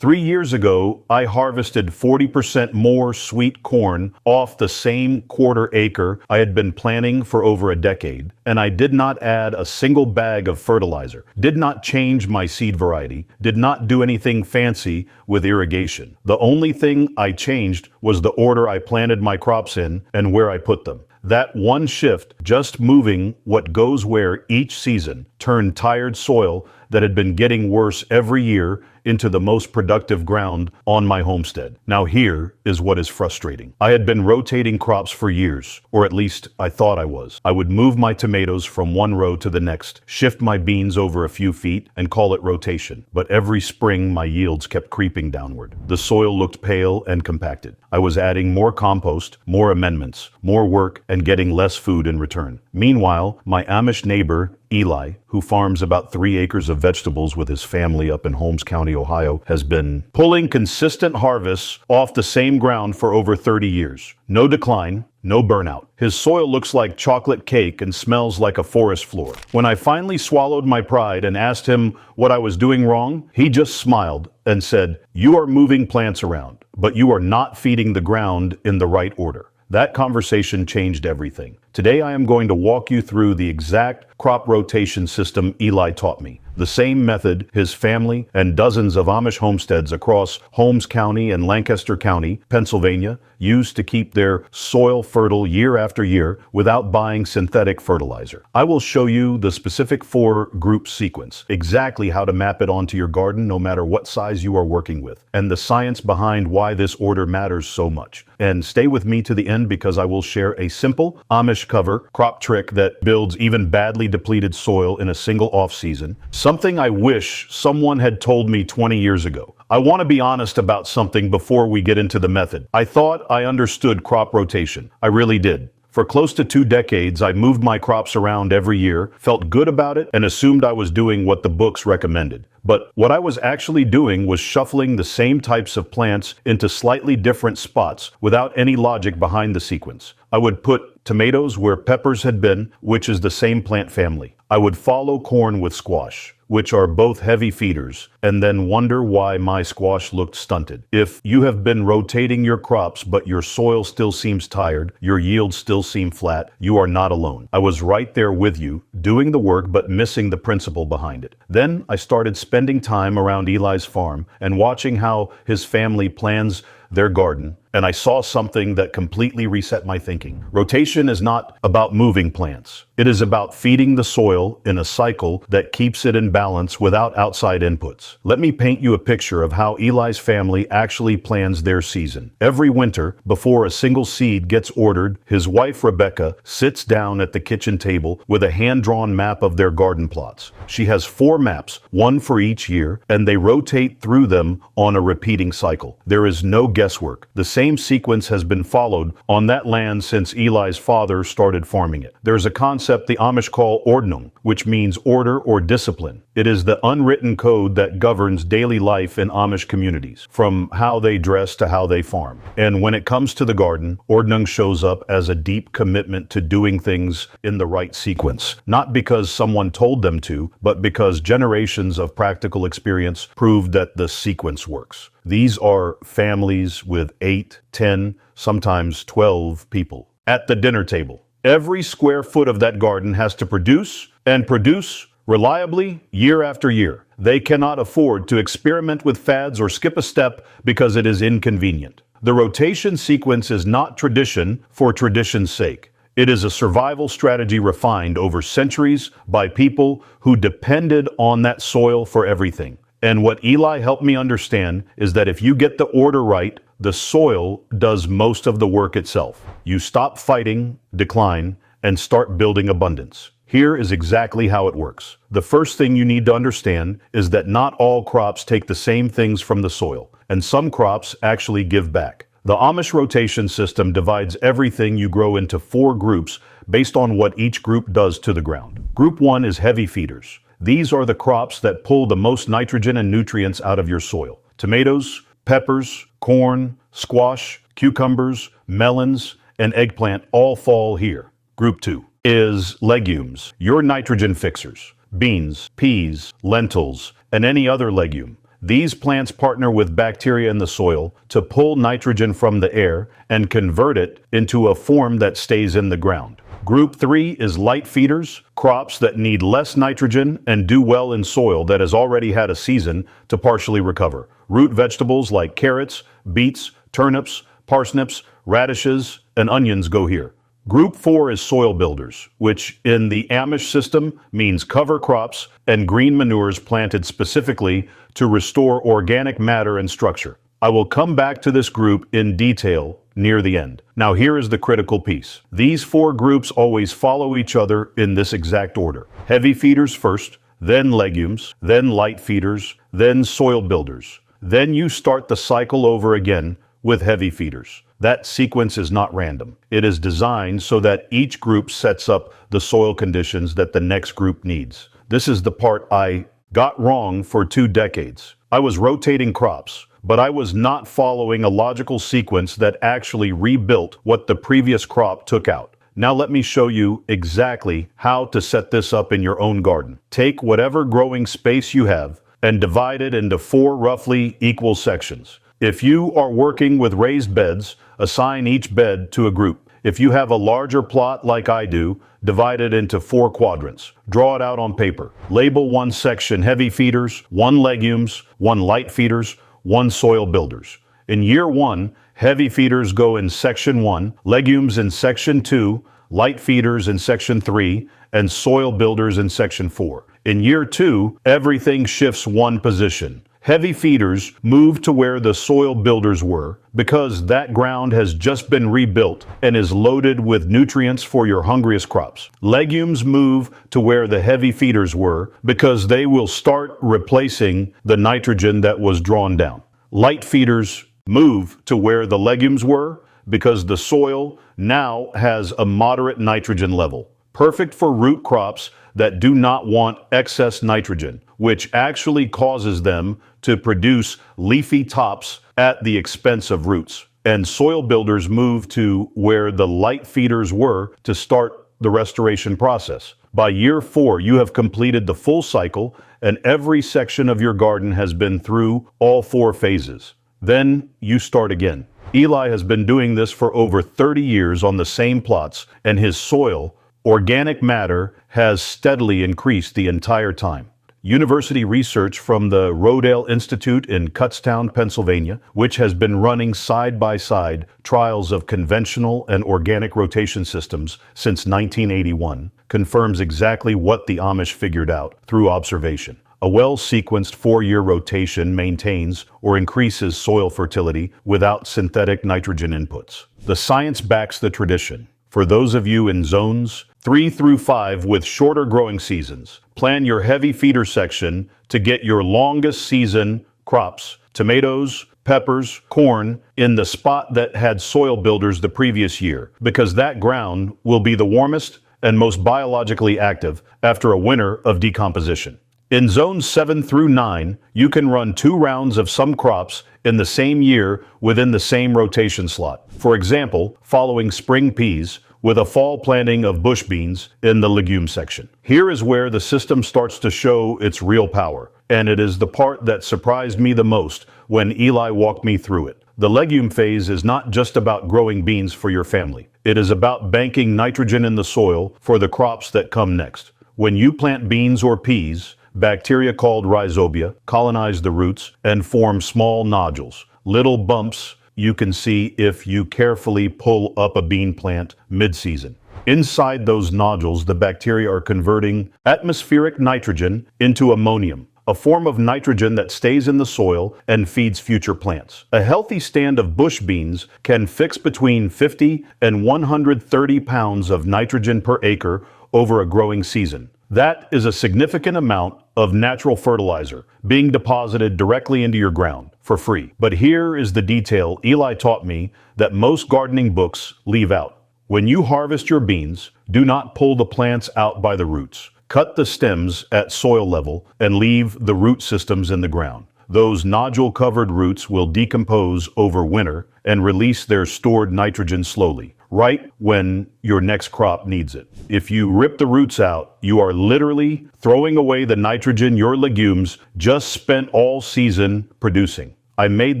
3 years ago, I harvested 40% more sweet corn off the same quarter acre I had been planting for over a decade, and I did not add a single bag of fertilizer, did not change my seed variety, did not do anything fancy with irrigation. The only thing I changed was the order I planted my crops in and where I put them. That one shift, just moving what goes where each season, turned tired soil that had been getting worse every year into the most productive ground on my homestead. Now here is what is frustrating. I had been rotating crops for years, or at least I thought I was. I would move my tomatoes from one row to the next, shift my beans over a few feet, and call it rotation. But every spring my yields kept creeping downward. The soil looked pale and compacted. I was adding more compost, more amendments, more work, and getting less food in return. Meanwhile, my Amish neighbor, Eli, who farms about 3 acres of vegetables with his family up in Holmes County, Ohio, has been pulling consistent harvests off the same ground for over 30 years. No decline, no burnout. His soil looks like chocolate cake and smells like a forest floor. When I finally swallowed my pride and asked him what I was doing wrong, he just smiled and said, "You are moving plants around, but you are not feeding the ground in the right order." That conversation changed everything. Today I am going to walk you through the exact crop rotation system Eli taught me. The same method his family and dozens of Amish homesteads across Holmes County and Lancaster County, Pennsylvania, use to keep their soil fertile year after year without buying synthetic fertilizer. I will show you the specific 4-group sequence, exactly how to map it onto your garden no matter what size you are working with, and the science behind why this order matters so much. And stay with me to the end because I will share a simple Amish cover crop trick that builds even badly depleted soil in a single off-season. Something I wish someone had told me 20 years ago. I want to be honest about something before we get into the method. I thought I understood crop rotation. I really did. For close to 2 decades, I moved my crops around every year, felt good about it, and assumed I was doing what the books recommended. But what I was actually doing was shuffling the same types of plants into slightly different spots without any logic behind the sequence. I would put tomatoes where peppers had been, which is the same plant family. I would follow corn with squash, which are both heavy feeders, and then wonder why my squash looked stunted. If you have been rotating your crops but your soil still seems tired, your yields still seem flat, you are not alone. I was right there with you, doing the work but missing the principle behind it. Then I started spending time around Eli's farm and watching how his family plans their garden, and I saw something that completely reset my thinking. Rotation is not about moving plants. It is about feeding the soil in a cycle that keeps it in balance without outside inputs. Let me paint you a picture of how Eli's family actually plans their season. Every winter, before a single seed gets ordered, his wife Rebecca sits down at the kitchen table with a hand-drawn map of their garden plots. She has 4 maps, one for each year, and they rotate through them on a repeating cycle. There is no guesswork. The same sequence has been followed on that land since Eli's father started farming it. There's a concept the Amish call ordnung, which means order or discipline. It is the unwritten code that governs daily life in Amish communities, from how they dress to how they farm. And when it comes to the garden, ordnung shows up as a deep commitment to doing things in the right sequence, not because someone told them to, but because generations of practical experience proved that the sequence works. These are families with 8, 10, sometimes 12 people at the dinner table. Every square foot of that garden has to produce and produce reliably year after year. They cannot afford to experiment with fads or skip a step because it is inconvenient. The rotation sequence is not tradition for tradition's sake. It is a survival strategy refined over centuries by people who depended on that soil for everything. And what Eli helped me understand is that if you get the order right, the soil does most of the work itself. You stop fighting decline and start building abundance. Here is exactly how it works. The first thing you need to understand is that not all crops take the same things from the soil, and some crops actually give back. The Amish rotation system divides everything you grow into 4 groups based on what each group does to the ground. Group 1 is heavy feeders. These are the crops that pull the most nitrogen and nutrients out of your soil. Tomatoes, peppers, corn, squash, cucumbers, melons, and eggplant all fall here. Group 2 is legumes, your nitrogen fixers. Beans, peas, lentils, and any other legume. These plants partner with bacteria in the soil to pull nitrogen from the air and convert it into a form that stays in the ground. Group 3 is light feeders, crops that need less nitrogen and do well in soil that has already had a season to partially recover. Root vegetables like carrots, beets, turnips, parsnips, radishes, and onions go here. Group 4 is soil builders, which in the Amish system means cover crops and green manures planted specifically to restore organic matter and structure. I will come back to this group in detail near the end. Now here is the critical piece. These 4 groups always follow each other in this exact order. Heavy feeders first, then legumes, then light feeders, then soil builders. Then you start the cycle over again with heavy feeders. That sequence is not random. It is designed so that each group sets up the soil conditions that the next group needs. This is the part I got wrong for 2 decades. I was rotating crops, but I was not following a logical sequence that actually rebuilt what the previous crop took out. Now let me show you exactly how to set this up in your own garden. Take whatever growing space you have and divide it into 4 roughly equal sections. If you are working with raised beds, assign each bed to a group. If you have a larger plot like I do, divide it into 4 quadrants. Draw it out on paper. Label one section heavy feeders, 1 legumes, 1 light feeders, 1 soil builders. In year 1, heavy feeders go in section 1, legumes in section 2, light feeders in section 3, and soil builders in section 4. In year 2, everything shifts 1 position. Heavy feeders move to where the soil builders were because that ground has just been rebuilt and is loaded with nutrients for your hungriest crops. Legumes move to where the heavy feeders were because they will start replacing the nitrogen that was drawn down. Light feeders move to where the legumes were because the soil now has a moderate nitrogen level, perfect for root crops that do not want excess nitrogen, which actually causes them to produce leafy tops at the expense of roots. And soil builders move to where the light feeders were to start the restoration process. By year 4, you have completed the full cycle and every section of your garden has been through all 4 phases. Then you start again. Eli has been doing this for over 30 years on the same plots, and his soil, organic matter, has steadily increased the entire time. University research from the Rodale Institute in Kutztown, Pennsylvania, which has been running side-by-side trials of conventional and organic rotation systems since 1981, confirms exactly what the Amish figured out through observation. A well-sequenced 4-year rotation maintains or increases soil fertility without synthetic nitrogen inputs. The science backs the tradition. For those of you in zones 3 through 5 with shorter growing seasons, plan your heavy feeder section to get your longest season crops, tomatoes, peppers, corn, in the spot that had soil builders the previous year, because that ground will be the warmest and most biologically active after a winter of decomposition. In zones 7 through 9, you can run 2 rounds of some crops in the same year within the same rotation slot. For example, following spring peas with a fall planting of bush beans in the legume section. Here is where the system starts to show its real power, and it is the part that surprised me the most when Eli walked me through it. The legume phase is not just about growing beans for your family. It is about banking nitrogen in the soil for the crops that come next. When you plant beans or peas, bacteria called rhizobia colonize the roots and form small nodules, little bumps you can see if you carefully pull up a bean plant mid-season. Inside those nodules, the bacteria are converting atmospheric nitrogen into ammonium, a form of nitrogen that stays in the soil and feeds future plants. A healthy stand of bush beans can fix between 50 and 130 pounds of nitrogen per acre over a growing season. That is a significant amount of natural fertilizer being deposited directly into your ground for free. But here is the detail Eli taught me that most gardening books leave out. When you harvest your beans, do not pull the plants out by the roots. Cut the stems at soil level and leave the root systems in the ground. Those nodule-covered roots will decompose over winter and release their stored nitrogen slowly. right when your next crop needs it. If you rip the roots out, you are literally throwing away the nitrogen your legumes just spent all season producing. I made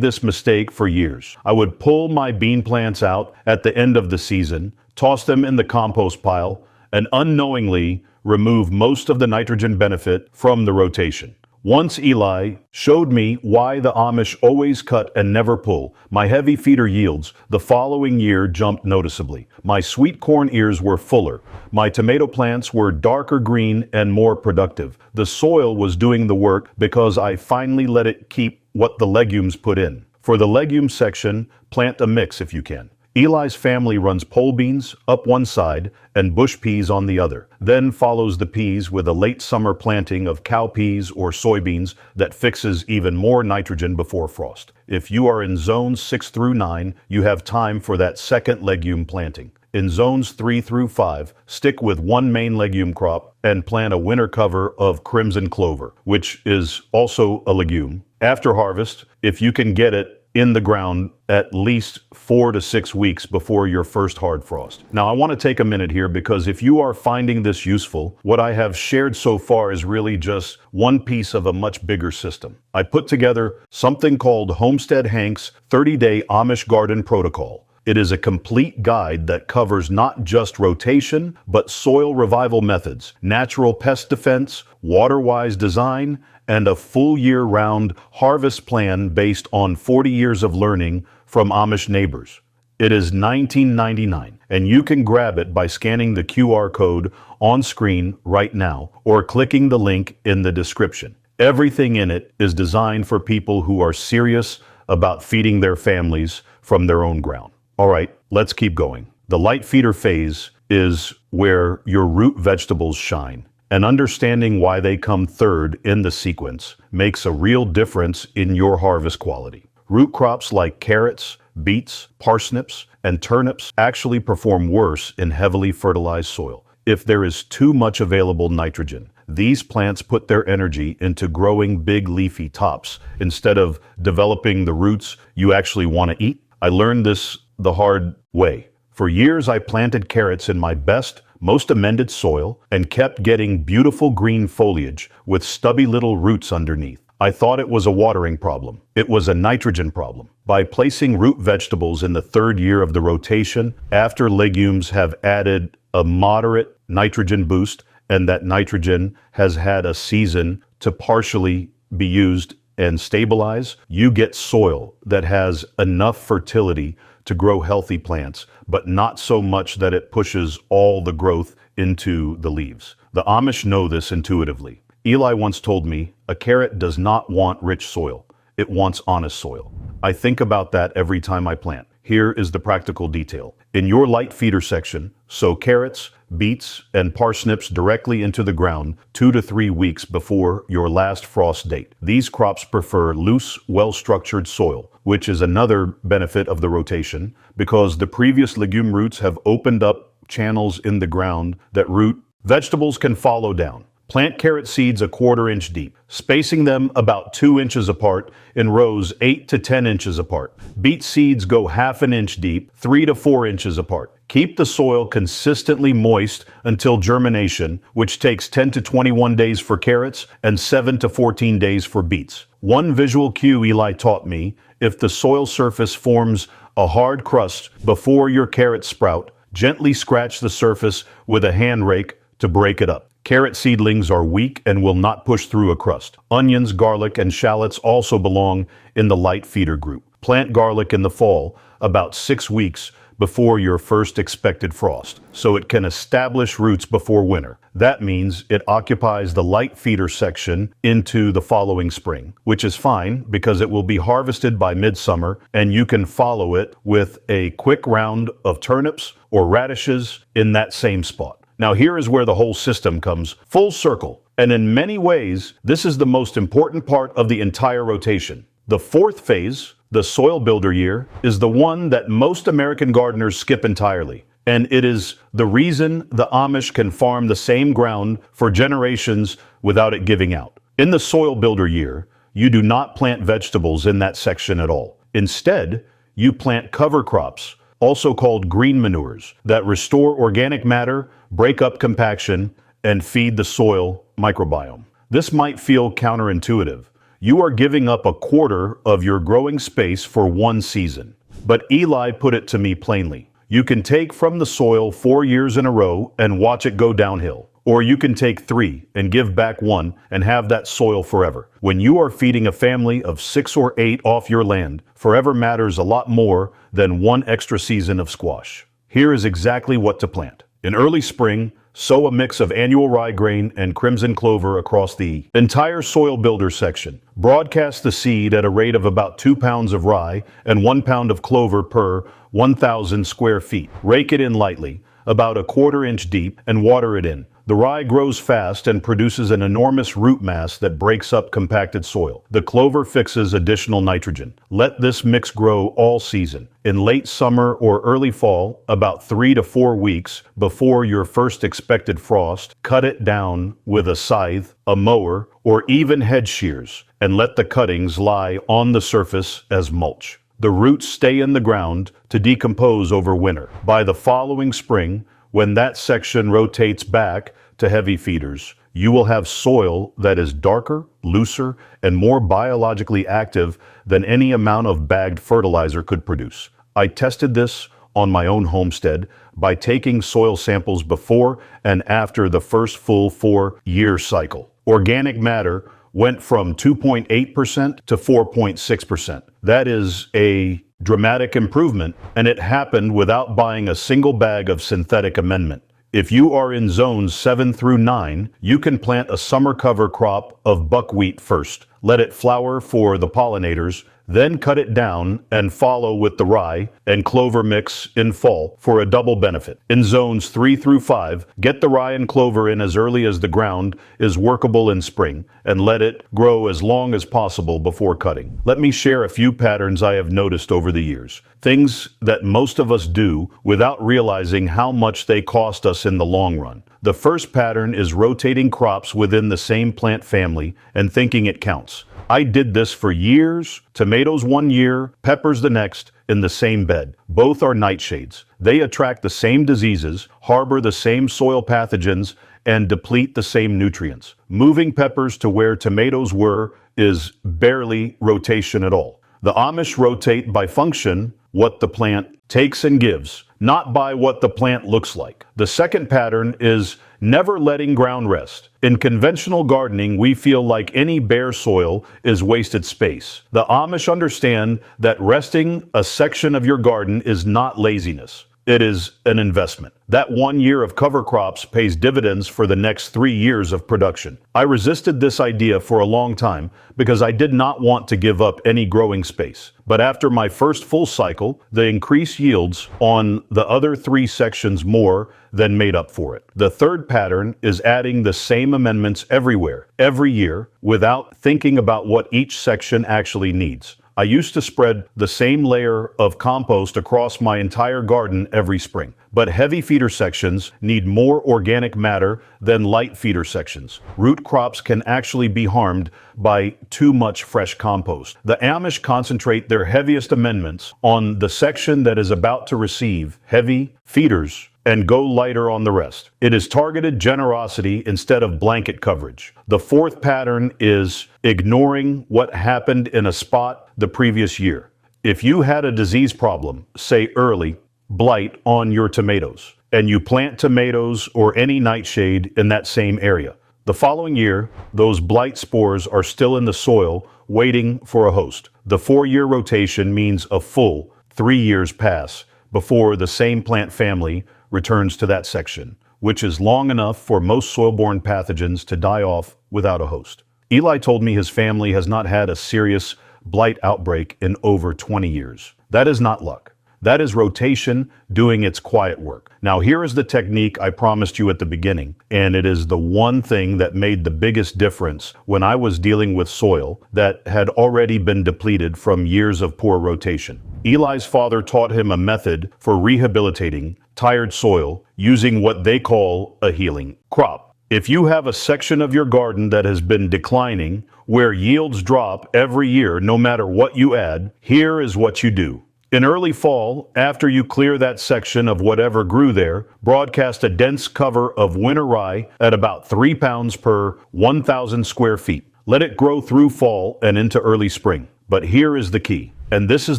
this mistake for years. I would pull my bean plants out at the end of the season, toss them in the compost pile, and unknowingly remove most of the nitrogen benefit from the rotation. Once Eli showed me why the Amish always cut and never pull, my heavy feeder yields the following year jumped noticeably. My sweet corn ears were fuller. My tomato plants were darker green and more productive. The soil was doing the work because I finally let it keep what the legumes put in. For the legume section, plant a mix if you can. Eli's family runs pole beans up one side and bush peas on the other, then follows the peas with a late summer planting of cowpeas or soybeans that fixes even more nitrogen before frost. If you are in zones 6 through 9, you have time for that second legume planting. In zones 3 through 5, stick with one main legume crop and plant a winter cover of crimson clover, which is also a legume. After harvest, if you can get it in the ground at least 4 to 6 weeks before your first hard frost. Now, I want to take a minute here because if you are finding this useful, what I have shared so far is really just one piece of a much bigger system. I put together something called Homestead Hank's 30-day Amish Garden Protocol. It is a complete guide that covers not just rotation, but soil revival methods, natural pest defense, water-wise design, and a full year-round harvest plan based on 40 years of learning from Amish neighbors. It is $19.99, and you can grab it by scanning the QR code on screen right now or clicking the link in the description. Everything in it is designed for people who are serious about feeding their families from their own ground. All right, let's keep going. The light feeder phase is where your root vegetables shine. And understanding why they come third in the sequence makes a real difference in your harvest quality. Root crops like carrots, beets, parsnips, and turnips actually perform worse in heavily fertilized soil. If there is too much available nitrogen, these plants put their energy into growing big leafy tops instead of developing the roots you actually want to eat. I learned this the hard way. For years, I planted carrots in my best, most amended soil and kept getting beautiful green foliage with stubby little roots underneath. I thought it was a watering problem. It was a nitrogen problem. By placing root vegetables in the third year of the rotation, after legumes have added a moderate nitrogen boost, and that nitrogen has had a season to partially be used and stabilize, you get soil that has enough fertility to grow healthy plants, but not so much that it pushes all the growth into the leaves. The Amish know this intuitively. Eli once told me, a carrot does not want rich soil. It wants honest soil. I think about that every time I plant. Here is the practical detail. In your light feeder section, sow carrots, beets, and parsnips directly into the ground 2 to 3 weeks before your last frost date. These crops prefer loose, well-structured soil, which is another benefit of the rotation because the previous legume roots have opened up channels in the ground that root vegetables can follow down. Plant carrot seeds a 1/4 inch deep, spacing them about 2 inches apart in rows 8 to 10 inches apart. Beet seeds go 1/2 inch deep, 3 to 4 inches apart. Keep the soil consistently moist until germination, which takes 10 to 21 days for carrots and 7 to 14 days for beets. One visual cue Eli taught me, if the soil surface forms a hard crust before your carrots sprout, gently scratch the surface with a hand rake to break it up. Carrot seedlings are weak and will not push through a crust. Onions, garlic, and shallots also belong in the light feeder group. Plant garlic in the fall, about 6 weeks before your first expected frost, so it can establish roots before winter. That means it occupies the light feeder section into the following spring, which is fine because it will be harvested by midsummer and you can follow it with a quick round of turnips or radishes in that same spot. Now here is where the whole system comes full circle, and in many ways, this is the most important part of the entire rotation. The fourth phase, the soil builder year, is the one that most American gardeners skip entirely, and it is the reason the Amish can farm the same ground for generations without it giving out. In the soil builder year, you do not plant vegetables in that section at all. Instead, you plant cover crops also called green manures, that restore organic matter, break up compaction, and feed the soil microbiome. This might feel counterintuitive. You are giving up a quarter of your growing space for one season. But Eli put it to me plainly. You can take from the soil 4 years in a row and watch it go downhill. Or you can take 3 and give back 1 and have that soil forever. When you are feeding a family of 6 or 8 off your land, forever matters a lot more than 1 extra season of squash. Here is exactly what to plant. In early spring, sow a mix of annual rye grain and crimson clover across the entire soil builder section. Broadcast the seed at a rate of about 2 pounds of rye and 1 pound of clover per 1,000 square feet. Rake it in lightly, about a 1/4 inch deep, and water it in. The rye grows fast and produces an enormous root mass that breaks up compacted soil. The clover fixes additional nitrogen. Let this mix grow all season. In late summer or early fall, about 3 to 4 weeks before your first expected frost, cut it down with a scythe, a mower, or even head shears, and let the cuttings lie on the surface as mulch. The roots stay in the ground to decompose over winter. By the following spring, when that section rotates back to heavy feeders, you will have soil that is darker, looser, and more biologically active than any amount of bagged fertilizer could produce. I tested this on my own homestead by taking soil samples before and after the first full 4-year cycle. Organic matter went from 2.8% to 4.6%. That is a dramatic improvement, and it happened without buying a single bag of synthetic amendment. If you are in zones 7 through 9, you can plant a summer cover crop of buckwheat first. Let it flower for the pollinators, then cut it down and follow with the rye and clover mix in fall for a double benefit. In zones 3 through 5, get the rye and clover in as early as the ground is workable in spring and let it grow as long as possible before cutting. Let me share a few patterns I have noticed over the years. Things that most of us do without realizing how much they cost us in the long run. The first pattern is rotating crops within the same plant family and thinking it counts. I did this for years. Tomatoes 1 year, peppers the next, in the same bed. Both are nightshades. They attract the same diseases, harbor the same soil pathogens, and deplete the same nutrients. Moving peppers to where tomatoes were is barely rotation at all. The Amish rotate by function, what the plant takes and gives, not by what the plant looks like. The second pattern is never letting ground rest. In conventional gardening, we feel like any bare soil is wasted space. The Amish understand that resting a section of your garden is not laziness. It is an investment. That 1 year of cover crops pays dividends for the next 3 years of production. I resisted this idea for a long time because I did not want to give up any growing space. But after my first full cycle, the increased yields on the other 3 sections more than made up for it. The third pattern is adding the same amendments everywhere, every year, without thinking about what each section actually needs. I used to spread the same layer of compost across my entire garden every spring. But heavy feeder sections need more organic matter than light feeder sections. Root crops can actually be harmed by too much fresh compost. The Amish concentrate their heaviest amendments on the section that is about to receive heavy feeders and go lighter on the rest. It is targeted generosity instead of blanket coverage. The fourth pattern is ignoring what happened in a spot the previous year. If you had a disease problem, say early blight on your tomatoes, and you plant tomatoes or any nightshade in that same area, the following year, those blight spores are still in the soil waiting for a host. The 4-year rotation means a full 3 years pass before the same plant family returns to that section, which is long enough for most soil-borne pathogens to die off without a host. Eli told me his family has not had a serious blight outbreak in over 20 years. That is not luck. That is rotation doing its quiet work. Now here is the technique I promised you at the beginning, and it is the one thing that made the biggest difference when I was dealing with soil that had already been depleted from years of poor rotation. Eli's father taught him a method for rehabilitating tired soil using what they call a healing crop. If you have a section of your garden that has been declining, where yields drop every year no matter what you add, here is what you do. In early fall, after you clear that section of whatever grew there, broadcast a dense cover of winter rye at about 3 pounds per 1,000 square feet. Let it grow through fall and into early spring. But here is the key, and this is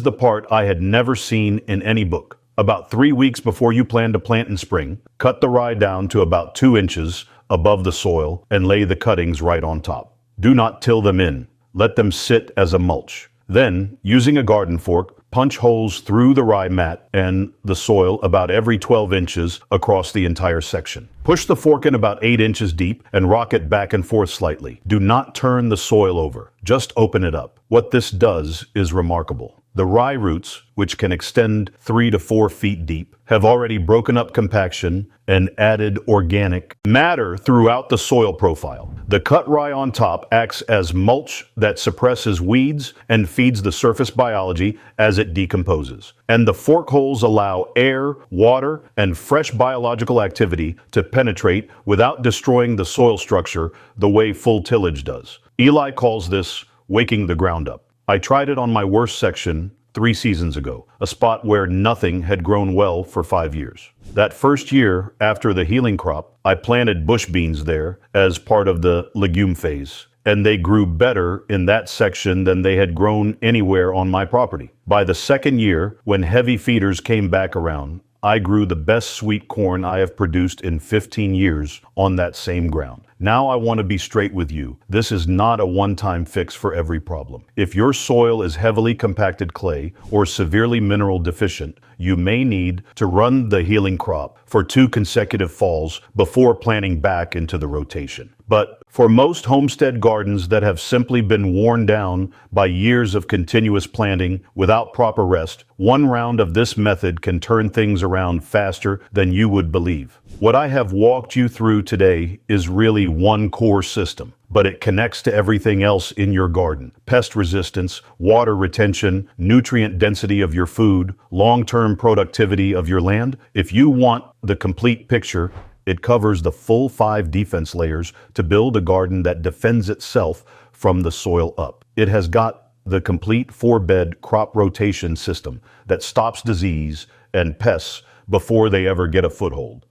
the part I had never seen in any book. About 3 weeks before you plan to plant in spring, cut the rye down to about 2 inches above the soil and lay the cuttings right on top. Do not till them in. Let them sit as a mulch. Then, using a garden fork, punch holes through the rye mat and the soil about every 12 inches across the entire section. Push the fork in about 8 inches deep and rock it back and forth slightly. Do not turn the soil over. Just open it up. What this does is remarkable. The rye roots, which can extend 3 to 4 feet deep, have already broken up compaction and added organic matter throughout the soil profile. The cut rye on top acts as mulch that suppresses weeds and feeds the surface biology as it decomposes. And the fork holes allow air, water, and fresh biological activity to penetrate without destroying the soil structure the way full tillage does. Eli calls this waking the ground up. I tried it on my worst section 3 seasons ago, a spot where nothing had grown well for 5 years. That first year after the healing crop, I planted bush beans there as part of the legume phase, and they grew better in that section than they had grown anywhere on my property. By the second year, when heavy feeders came back around, I grew the best sweet corn I have produced in 15 years on that same ground. Now I want to be straight with you. This is not a one-time fix for every problem. If your soil is heavily compacted clay or severely mineral deficient, you may need to run the healing crop for 2 consecutive falls before planting back into the rotation. But for most homestead gardens that have simply been worn down by years of continuous planting without proper rest, one round of this method can turn things around faster than you would believe. What I have walked you through today is really one core system, but it connects to everything else in your garden. Pest resistance, water retention, nutrient density of your food, long-term productivity of your land. If you want the complete picture, it covers the full 5 defense layers to build a garden that defends itself from the soil up. It has got the complete 4-bed crop rotation system that stops disease and pests before they ever get a foothold.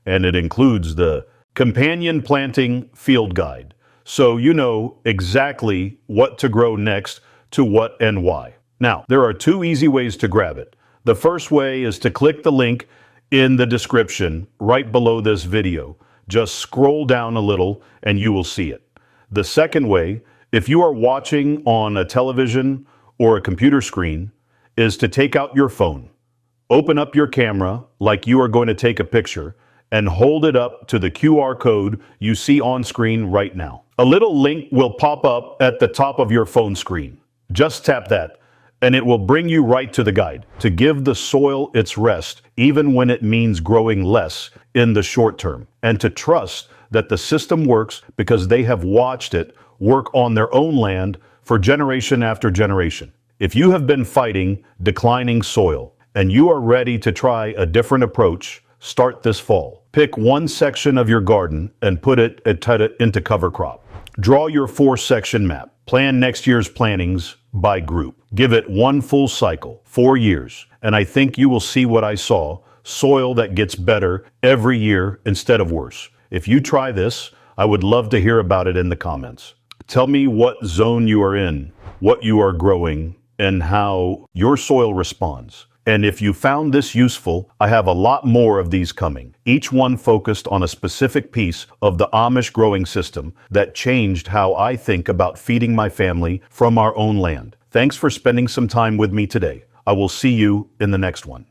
And it includes the companion planting field guide, so you know exactly what to grow next to what and why. Now, there are 2 easy ways to grab it. The first way is to click the link in the description right below this video. Just scroll down a little and you will see it. The second way, if you are watching on a television or a computer screen, is to take out your phone, open up your camera like you are going to take a picture, and hold it up to the QR code you see on screen right now. A little link will pop up at the top of your phone screen. Just tap that, and it will bring you right to the guide to give the soil its rest, even when it means growing less in the short term, and to trust that the system works because they have watched it work on their own land for generation after generation. If you have been fighting declining soil and you are ready to try a different approach, start this fall. Pick one section of your garden and put it into cover crop. Draw your 4-section map. Plan next year's plantings by group. Give it one full cycle, 4 years, and I think you will see what I saw, soil that gets better every year instead of worse. If you try this, I would love to hear about it in the comments. Tell me what zone you are in, what you are growing, and how your soil responds. And if you found this useful, I have a lot more of these coming, each one focused on a specific piece of the Amish growing system that changed how I think about feeding my family from our own land. Thanks for spending some time with me today. I will see you in the next one.